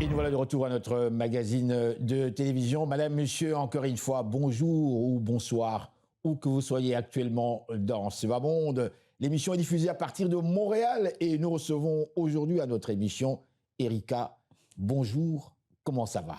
Et nous voilà de retour à notre magazine de télévision. Madame, monsieur, encore une fois, bonjour ou bonsoir, où que vous soyez actuellement dans ce bas monde. L'émission est diffusée à partir de Montréal et nous recevons aujourd'hui à notre émission Erika. Bonjour, comment ça va?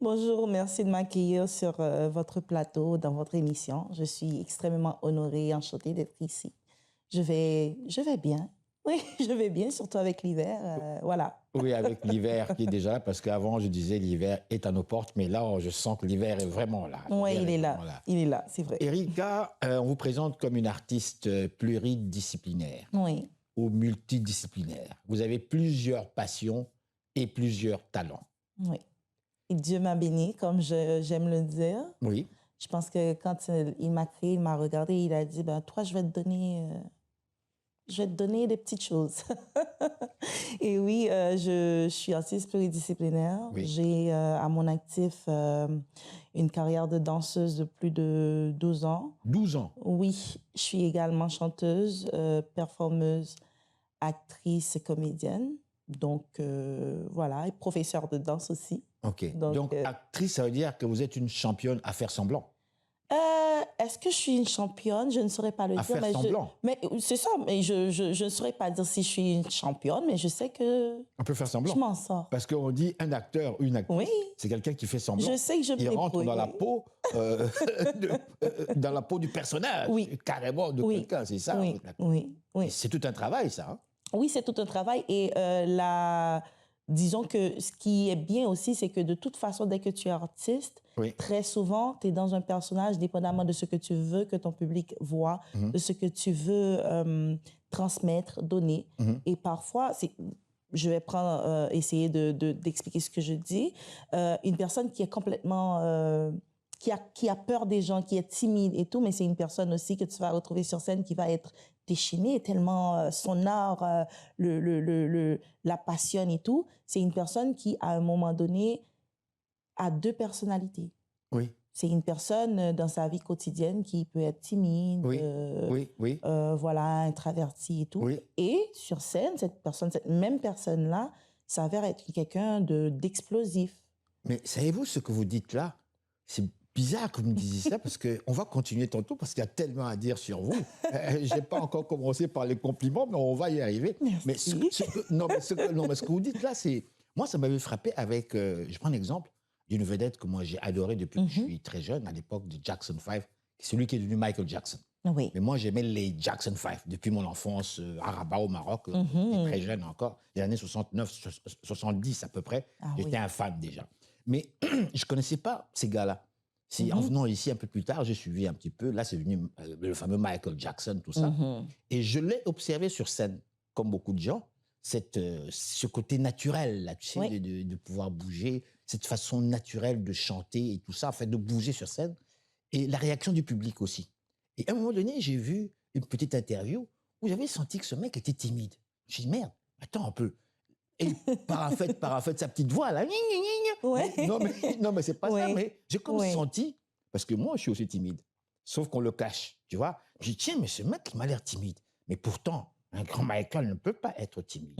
Bonjour, merci de m'accueillir sur votre plateau, dans votre émission. Je suis extrêmement honorée et enchantée d'être ici. Je vais bien. Oui, je vais bien, surtout avec l'hiver. Voilà. Oui, avec l'hiver qui est déjà là, parce qu'avant, je disais l'hiver est à nos portes, mais là, je sens que l'hiver est vraiment là. Oui, il est là. Il est là, c'est vrai. Erika, on vous présente comme une artiste pluridisciplinaire Oui. ou multidisciplinaire. Vous avez plusieurs passions et plusieurs talents. Oui. Et Dieu m'a béni, comme j'aime le dire. Oui. Je pense que quand il m'a créé, il m'a regardé, il a dit, ben, toi, je vais te donner des petites choses. Et oui, je suis artiste pluridisciplinaire. Oui. J'ai à mon actif une carrière de danseuse de plus de 12 ans. 12 ans? Oui, je suis également chanteuse, performeuse, actrice et comédienne. Donc, voilà, et professeure de danse aussi. OK. Donc actrice, ça veut dire que vous êtes une championne à faire semblant? Est-ce que je suis une championne? Je ne saurais pas le dire. Faire semblant? Mais c'est ça, mais je ne saurais pas dire si je suis une championne, mais je sais que on peut faire semblant. Je m'en sors. Parce qu'on dit un acteur, une actrice, oui. C'est quelqu'un qui fait semblant. Je sais que je me Il rentre dans oui. la peau, dans la peau du personnage, oui. carrément de quelqu'un, c'est ça? Oui, oui, oui. C'est tout un travail, ça. Hein? Oui, c'est tout un travail. Et disons que ce qui est bien aussi, c'est que de toute façon, dès que tu es artiste, très souvent, tu es dans un personnage, dépendamment de ce que tu veux que ton public voit, de ce que tu veux transmettre, donner. Et parfois, je vais essayer d'expliquer ce que je dis. Une personne qui est complètement... qui a peur des gens, qui est timide et tout, mais c'est une personne aussi que tu vas retrouver sur scène qui va être déchaînée, tellement son art la passionne et tout. C'est une personne qui, à un moment donné, a deux personnalités. Oui. C'est une personne dans sa vie quotidienne qui peut être timide, voilà, introvertie et tout. Oui. Et sur scène, cette même personne-là s'avère être quelqu'un d'explosif. Mais savez-vous ce que vous dites là? C'est bizarre que vous me disiez ça parce qu'on va continuer tantôt parce qu'il y a tellement à dire sur vous. Je n'ai pas encore commencé par les compliments, mais on va y arriver. Merci. Mais ce que vous dites là, c'est... Moi, ça m'avait frappé avec... je prends un exemple d'une vedette que moi j'ai adorée depuis que je suis très jeune, à l'époque de Jackson 5, celui qui est devenu Michael Jackson. Oui. Mais moi, j'aimais les Jackson 5 depuis mon enfance à Rabat, au Maroc, très jeune encore, les années 69, 70 à peu près. J'étais un fan déjà. Mais je ne connaissais pas ces gars-là. En venant ici un peu plus tard, j'ai suivi un petit peu. Là, c'est venu le fameux Michael Jackson, tout ça. Et je l'ai observé sur scène, comme beaucoup de gens, ce côté naturel, là, tu sais, de pouvoir bouger, cette façon naturelle de chanter et tout ça, en fait, de bouger sur scène. Et la réaction du public aussi. Et à un moment donné, j'ai vu une petite interview où j'avais senti que ce mec était timide. Je me suis dit, merde, attends un peu. Et par en fait sa petite voix, là. Non, mais c'est pas ça. Mais j'ai comme senti, parce que moi, je suis aussi timide. Sauf qu'on le cache, tu vois. J'ai dit, tiens, mais ce mec, il m'a l'air timide. Mais pourtant, un grand Michael ne peut pas être timide.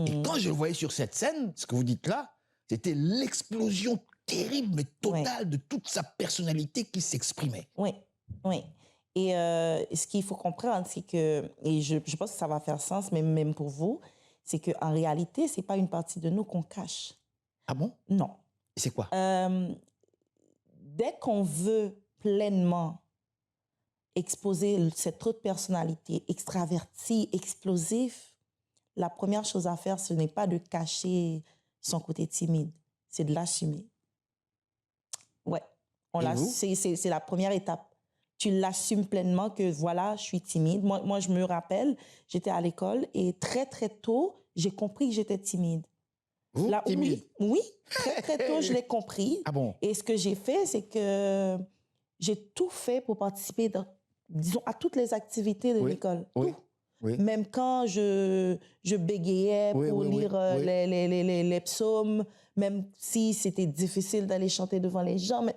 Et quand je le voyais sur cette scène, ce que vous dites là, c'était l'explosion terrible, mais totale de toute sa personnalité qui s'exprimait. Oui, oui. Et ce qu'il faut comprendre, c'est que, et je pense que ça va faire sens, même pour vous, c'est qu'en réalité, ce n'est pas une partie de nous qu'on cache. Ah bon? Non. C'est quoi? Dès qu'on veut pleinement exposer cette autre personnalité extravertie, explosif, la première chose à faire, ce n'est pas de cacher son côté timide, c'est de l'assumer. Ouais, c'est la première étape. Tu l'assumes pleinement que voilà, je suis timide. Moi, je me rappelle, j'étais à l'école et très, très tôt, j'ai compris que j'étais timide. Vous, timide? Oui, très, très tôt, je l'ai compris. Ah bon? Et ce que j'ai fait, c'est que j'ai tout fait pour participer, disons, à toutes les activités de l'école. Oui. Tout. Oui. Même quand je bégayais pour lire les psaumes, même si c'était difficile d'aller chanter devant les gens, mais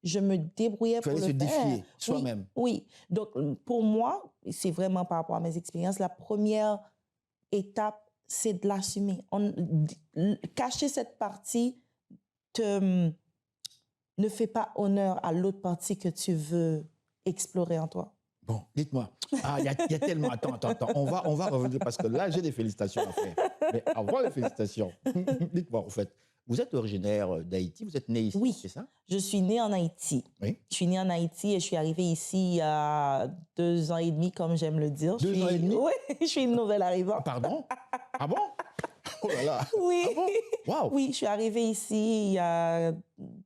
je me débrouillais pour le faire. Il fallait se défier soi-même. Oui. Donc, pour moi, c'est vraiment par rapport à mes expériences, la première étape, c'est de l'assumer. Cacher cette partie ne fait pas honneur à l'autre partie que tu veux explorer en toi. Bon, dites-moi. Ah, il y a tellement... Attends. On va revenir parce que là, j'ai des félicitations à faire. Mais avant les félicitations, dites-moi, en fait, vous êtes originaire d'Haïti, vous êtes né ici, oui, c'est ça? Je suis née en Haïti. Oui. Je suis née en Haïti et je suis arrivée ici il y a 2 ans et demi, comme j'aime le dire. 2 ans et demi? Oui, je suis une nouvelle arrivante. Pardon? Ah bon? Oh là là! Oui. Ah bon? Wow. Oui, je suis arrivée ici il y a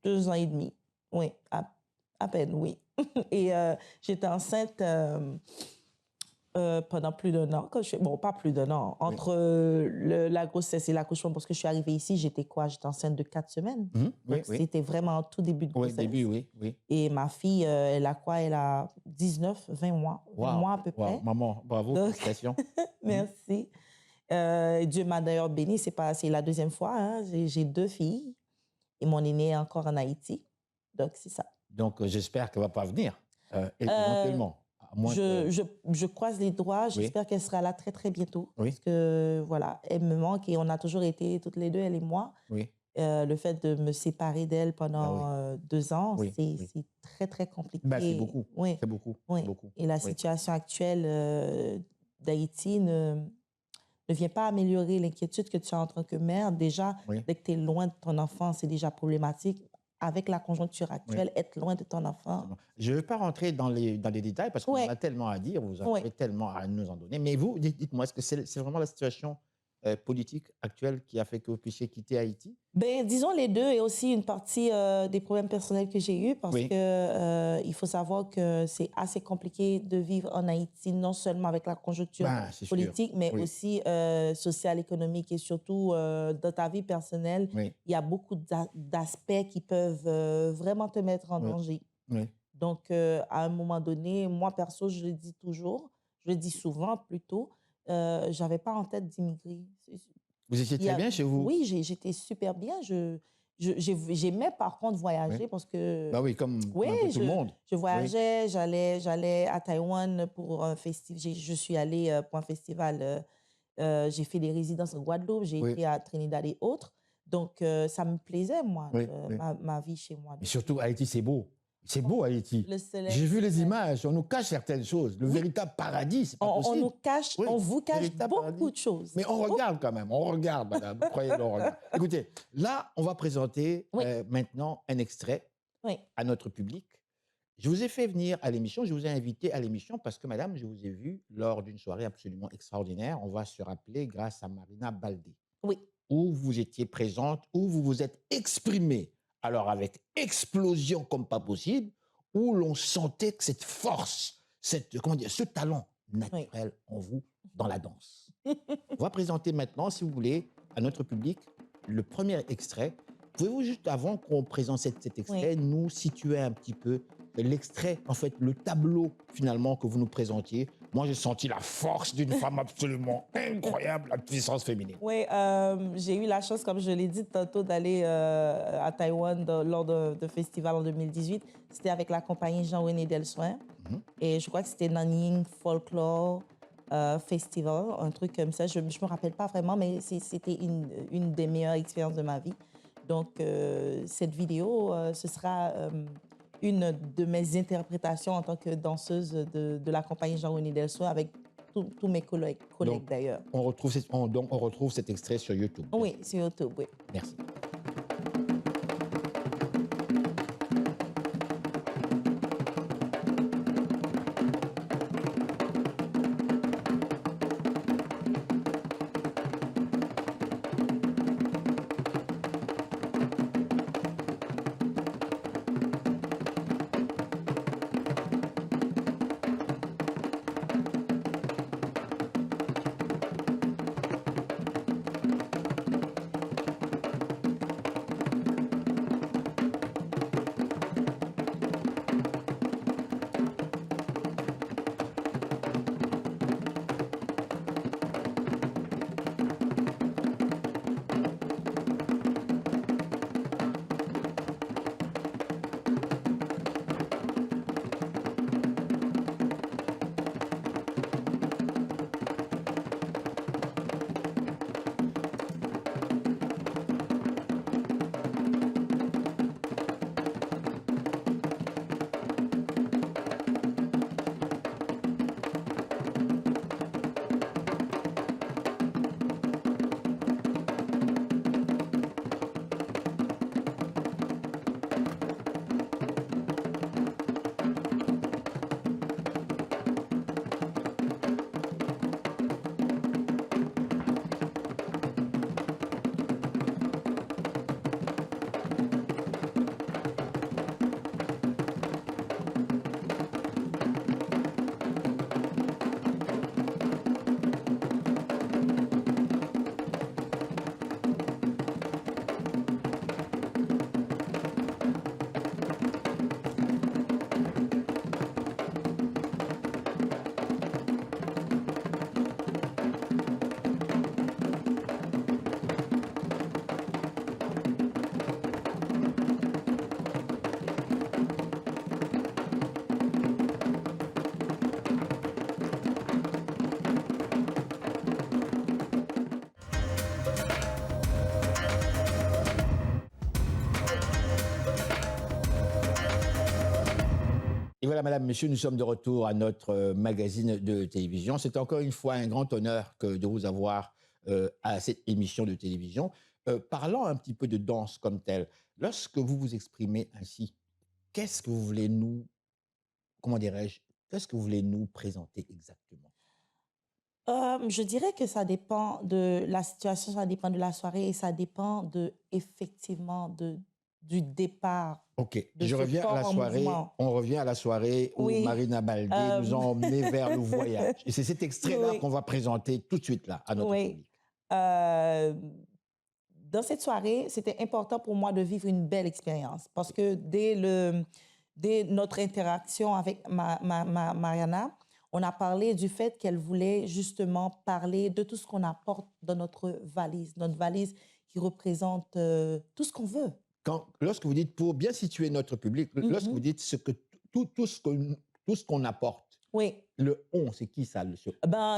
2 ans et demi. Oui, à peine, oui. Et j'étais enceinte pendant plus d'1 an. Bon, pas plus d'1 an. Entre la grossesse et l'accouchement, parce que je suis arrivée ici, j'étais enceinte de 4 semaines. Donc, c'était vraiment au tout début de grossesse. Oui, début, oui. Et ma fille, elle a 19, 20 mois. 20 mois à peu près. Maman, bravo, félicitations. Merci. Dieu m'a d'ailleurs bénie, c'est la 2e fois. Hein. J'ai 2 filles et mon aînée est encore en Haïti. Donc, c'est ça. Donc, j'espère qu'elle ne va pas venir, éventuellement. Je croise les doigts. J'espère qu'elle sera là très, très bientôt. Parce que, voilà, elle me manque et on a toujours été toutes les deux, elle et moi. Le fait de me séparer d'elle pendant 2 ans, c'est très, très compliqué. C'est beaucoup. C'est beaucoup. Et la situation actuelle d'Haïti ne vient pas améliorer l'inquiétude que tu as en tant que mère. Déjà, dès que tu es loin de ton enfant, c'est déjà problématique. Avec la conjoncture actuelle, être loin de ton enfant. Je ne veux pas rentrer dans les détails parce qu'on a tellement à dire, vous avez tellement à nous en donner. Mais vous, dites-moi, est-ce que c'est vraiment la situation politique actuelle qui a fait que vous puissiez quitter Haïti? Ben, disons les deux, et aussi une partie des problèmes personnels que j'ai eus, parce que il faut savoir que c'est assez compliqué de vivre en Haïti, non seulement avec la conjoncture politique, mais aussi sociale, économique, et surtout dans ta vie personnelle, il y a beaucoup d'aspects qui peuvent vraiment te mettre en danger. Donc, à un moment donné, moi, perso, je le dis toujours, je le dis souvent plutôt, j'avais pas en tête d'immigrer. Vous étiez très bien chez vous? Oui, j'étais super bien. J'aimais par contre voyager parce que... Bah oui, comme un peu tout le monde. Je voyageais, j'allais à Taïwan pour un festival. Je suis allée pour un festival. J'ai fait des résidences en Guadeloupe, j'ai été à Trinidad et autres. Donc, ça me plaisait, moi, ma vie chez moi. Mais surtout, Haïti, c'est beau. C'est beau, Haïti. J'ai vu les images, on nous cache certaines choses. Le véritable paradis, c'est pas possible. On nous cache, on vous cache beaucoup de choses. Mais on regarde quand même, on regarde, madame. Croyez-le, on regarde. Écoutez, là, on va présenter maintenant un extrait à notre public. Je vous ai fait venir à l'émission, je vous ai invité à l'émission parce que, madame, je vous ai vu lors d'une soirée absolument extraordinaire. On va se rappeler grâce à Marina Baldé. Où vous étiez présente, où vous vous êtes exprimée. Alors, avec explosion comme pas possible, où l'on sentait que cette force, ce talent naturel en vous dans la danse. On va présenter maintenant, si vous voulez, à notre public, le premier extrait. Pouvez-vous juste, avant qu'on présente cet extrait, nous situer un petit peu l'extrait, en fait, le tableau, finalement, que vous nous présentiez? Moi, j'ai senti la force d'une femme absolument incroyable, la puissance féminine. Oui, j'ai eu la chance, comme je l'ai dit tantôt, d'aller à Taïwan lors de festival en 2018. C'était avec la compagnie Jean-René Delsoin. Et je crois que c'était Nanying Folklore Festival, un truc comme ça. Je ne me rappelle pas vraiment, mais c'était une des meilleures expériences de ma vie. Donc, cette vidéo, ce sera... une de mes interprétations en tant que danseuse de la compagnie Jean-René Delsoin avec tous mes collègues d'ailleurs. On retrouve cet extrait sur YouTube. Oui, sur YouTube, oui. Merci. Et voilà, madame, monsieur, nous sommes de retour à notre magazine de télévision. C'est encore une fois un grand honneur de vous avoir à cette émission de télévision. Parlant un petit peu de danse comme telle, lorsque vous vous exprimez ainsi, qu'est-ce que vous voulez nous, comment dirais-je, qu'est-ce que vous voulez nous présenter exactement? Je dirais que ça dépend de la situation, ça dépend de la soirée et ça dépend effectivement du départ Ok, de je ce reviens à la corps en soirée. mouvement. On revient à la soirée où Oui. Marina Baldé nous a emmenés vers le voyage. Et c'est cet extrait-là Oui. qu'on va présenter tout de suite là à notre Oui. public. Dans cette soirée, c'était important pour moi de vivre une belle expérience parce que dès notre interaction avec Mariana, on a parlé du fait qu'elle voulait justement parler de tout ce qu'on apporte dans notre valise qui représente tout ce qu'on veut. Lorsque vous dites, pour bien situer notre public, lorsque vous dites tout ce qu'on apporte, oui. Le on, c'est qui ça?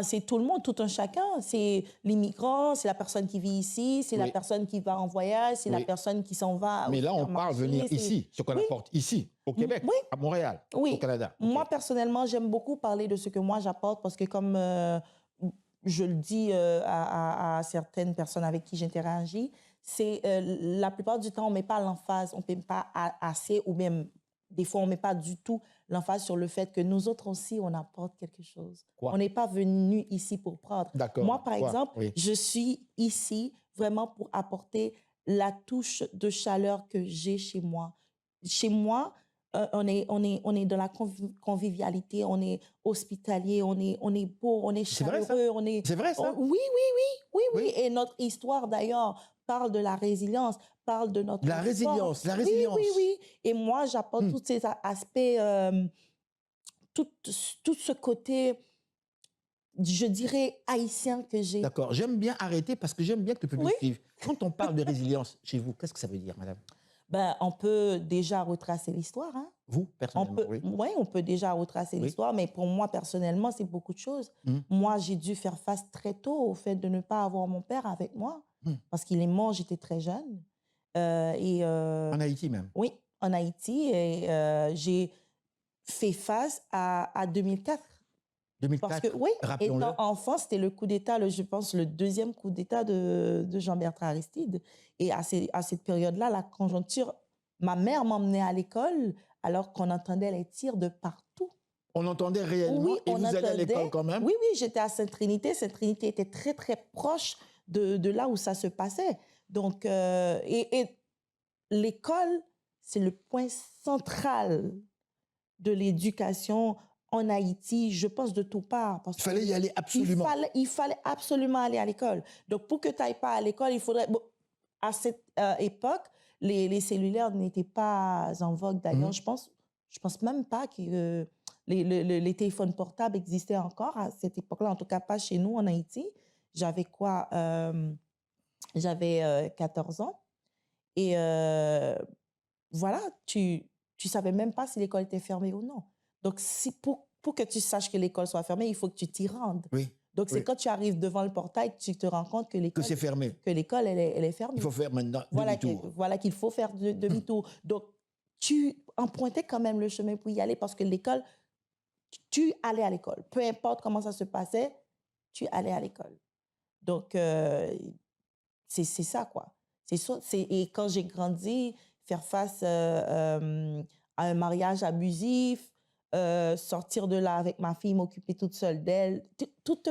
C'est tout le monde, tout un chacun. C'est l'immigrant, c'est la personne qui vit ici, c'est la personne qui va en voyage, c'est la personne qui s'en va. Mais là, on parle venir ici, ce qu'on apporte ici, au Québec, à Montréal, au Canada. Moi, personnellement, j'aime beaucoup parler de ce que moi j'apporte parce que comme je le dis à certaines personnes avec qui j'interagis, c'est la plupart du temps, on ne met pas l'emphase, on ne met pas assez ou même des fois, on ne met pas du tout l'emphase sur le fait que nous autres aussi, on apporte quelque chose. On n'est pas venu ici pour prendre. Moi, par exemple, je suis ici vraiment pour apporter la touche de chaleur que j'ai chez moi. Chez moi, on est dans la convivialité, on est hospitalier, on est beau, on est chaleureux. C'est vrai ça? Oui. Et notre histoire, d'ailleurs, parle de la résilience, parle de notre la résilience. Oui. Et moi, j'apporte tous ces aspects, tout ce côté, je dirais, haïtien que j'ai. D'accord. J'aime bien arrêter parce que j'aime bien que le public suive. Quand on parle de résilience chez vous, qu'est-ce que ça veut dire, madame? On peut déjà retracer l'histoire. Hein? Vous, personnellement, oui, on peut déjà retracer l'histoire, mais pour moi, personnellement, c'est beaucoup de choses. Moi, j'ai dû faire face très tôt au fait de ne pas avoir mon père avec moi, parce qu'il est mort, j'étais très jeune. En Haïti même? Oui, en Haïti. Et j'ai fait face à 2004. 2004, parce que, oui, étant enfant, c'était le coup d'État, je pense, le deuxième coup d'État de Jean-Bertrand Aristide. Et à cette période-là, la conjoncture, ma mère m'emmenait à l'école alors qu'on entendait les tirs de partout. On entendait réellement et vous allez à l'école quand même? Oui, j'étais à Sainte-Trinité. Sainte-Trinité était très, très proche de là où ça se passait. Donc, et l'école, c'est le point central de l'éducation en Haïti, je pense de tout part. Parce il fallait y aller absolument. Il fallait absolument aller à l'école. Donc, pour que tu n'ailles pas à l'école, il faudrait... Bon, à cette époque, les cellulaires n'étaient pas en vogue. D'ailleurs, je pense même pas que les téléphones portables existaient encore à cette époque-là. En tout cas, pas chez nous, en Haïti. J'avais quoi? J'avais 14 ans. Et voilà, tu savais même pas si l'école était fermée ou non. Donc, pour que tu saches que l'école soit fermée, il faut que tu t'y rendes. Oui. Donc, c'est quand tu arrives devant le portail que tu te rends compte que l'école... Que c'est fermé. Que l'école, elle est fermée. Il faut faire maintenant demi-tour. Voilà qu'il faut faire demi-tour. Donc, tu empruntais quand même le chemin pour y aller parce que l'école, tu allais à l'école. Peu importe comment ça se passait, tu allais à l'école. Donc, c'est ça, quoi. Et quand j'ai grandi, faire face à un mariage abusif, sortir de là avec ma fille, m'occuper toute seule d'elle, toute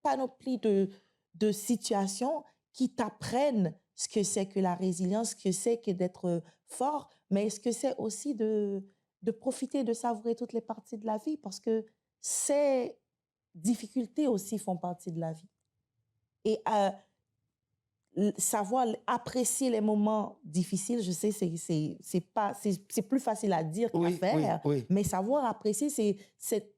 panoplie de situations qui t'apprennent ce que c'est que la résilience, ce que c'est que d'être fort, mais ce que c'est aussi de profiter, de savourer toutes les parties de la vie, parce que ces difficultés aussi font partie de la vie. Et savoir apprécier les moments difficiles, je sais, c'est plus facile à dire qu'à faire, mais savoir apprécier cette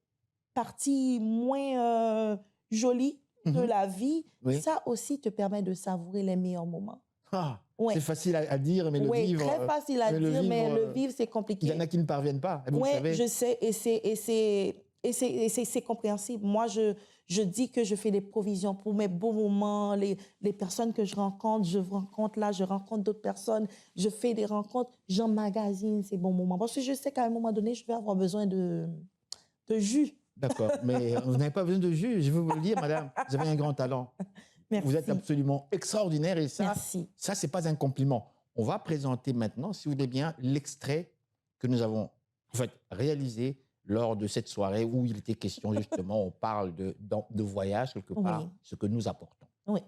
partie moins jolie de la vie, ça aussi te permet de savourer les meilleurs moments. Ah, c'est facile à dire, mais le vivre... Oui, très facile à dire, mais le vivre, c'est compliqué. Il y en a qui ne parviennent pas, vous le savez. Oui, je sais, et c'est Et c'est compréhensible. Moi, je dis que je fais des provisions pour mes beaux moments, les personnes que je rencontre là, je rencontre d'autres personnes, je fais des rencontres, j'emmagasine ces bons moments. Parce que je sais qu'à un moment donné, je vais avoir besoin de jus. D'accord, mais vous n'avez pas besoin de jus, je veux vous le dire, madame. Vous avez un grand talent. Merci. Vous êtes absolument extraordinaire et ça, Merci. Ça, c'est pas un compliment. On va présenter maintenant, si vous voulez bien, l'extrait que nous avons en fait réalisé lors de cette soirée où il était question justement, on parle de voyage quelque part, oui. Ce que nous apportons. Oui.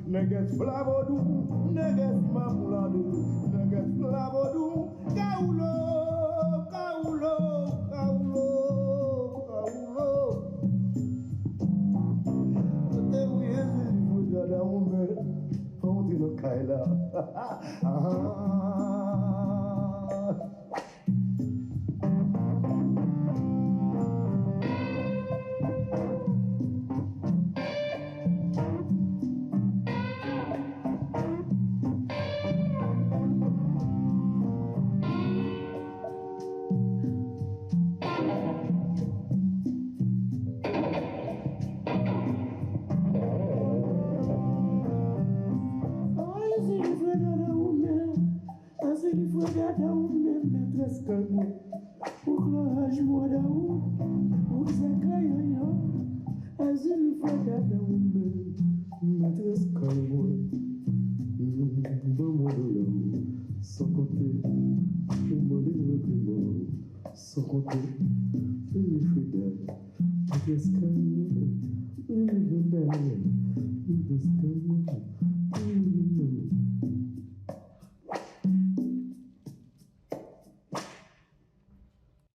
Neges flavodu, neges mamuladu, neges flavodu, kaulo, kaulo, kaulo, kaulo. Te uyezi mujada umbe, fonti no kaila.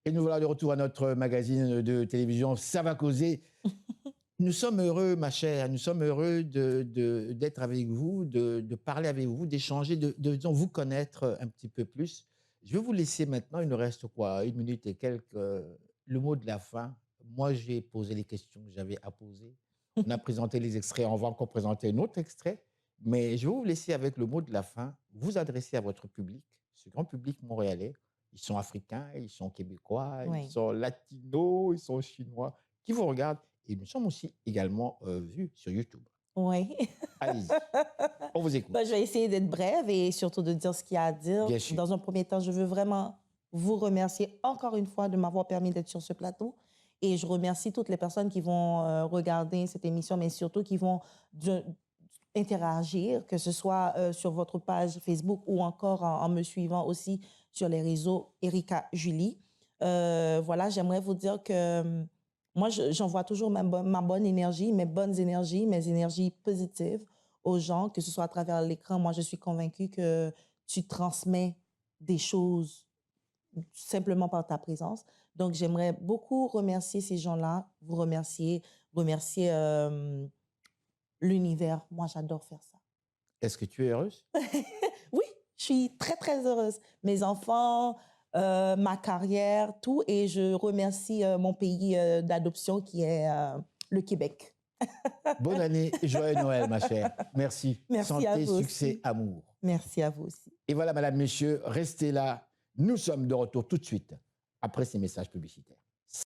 Et nous voilà de retour à notre magazine de télévision Ça va causer. Nous sommes heureux, ma chère, nous sommes heureux d'être avec vous, de parler avec vous, d'échanger, de vous connaître un petit peu plus. Je vais vous laisser maintenant, il nous reste quoi, 1 minute et quelques, le mot de la fin. Moi, j'ai posé les questions que j'avais à poser. On a présenté les extraits, on va encore présenter un autre extrait. Mais je vais vous laisser avec le mot de la fin, vous adresser à votre public, ce grand public montréalais. Ils sont africains, ils sont québécois, oui. Ils sont latinos, ils sont chinois, qui vous regardent. Et nous sommes aussi également vus sur YouTube. Oui. Allez-y, on vous écoute. Ben, je vais essayer d'être brève et surtout de dire ce qu'il y a à dire. Bien sûr. Dans un premier temps, je veux vraiment vous remercier encore une fois de m'avoir permis d'être sur ce plateau. Et je remercie toutes les personnes qui vont regarder cette émission, mais surtout qui vont interagir, que ce soit sur votre page Facebook ou encore en me suivant aussi sur les réseaux Erika Julie. Voilà, j'aimerais vous dire que moi, j'envoie toujours ma bonne énergie, mes bonnes énergies, mes énergies positives aux gens, que ce soit à travers l'écran. Moi, je suis convaincue que tu transmets des choses simplement par ta présence. Donc, j'aimerais beaucoup remercier ces gens-là, vous remercier l'univers. Moi, j'adore faire ça. Est-ce que tu es heureuse? Oui, je suis très, très heureuse. Mes enfants, ma carrière, tout. Et je remercie mon pays d'adoption qui est le Québec. Bonne année, joyeux Noël, ma chère. Merci. Merci Santé, à vous succès, aussi. amour. Merci à vous aussi. Et voilà, madame, messieurs, restez là. Nous sommes de retour tout de suite après ces messages publicitaires.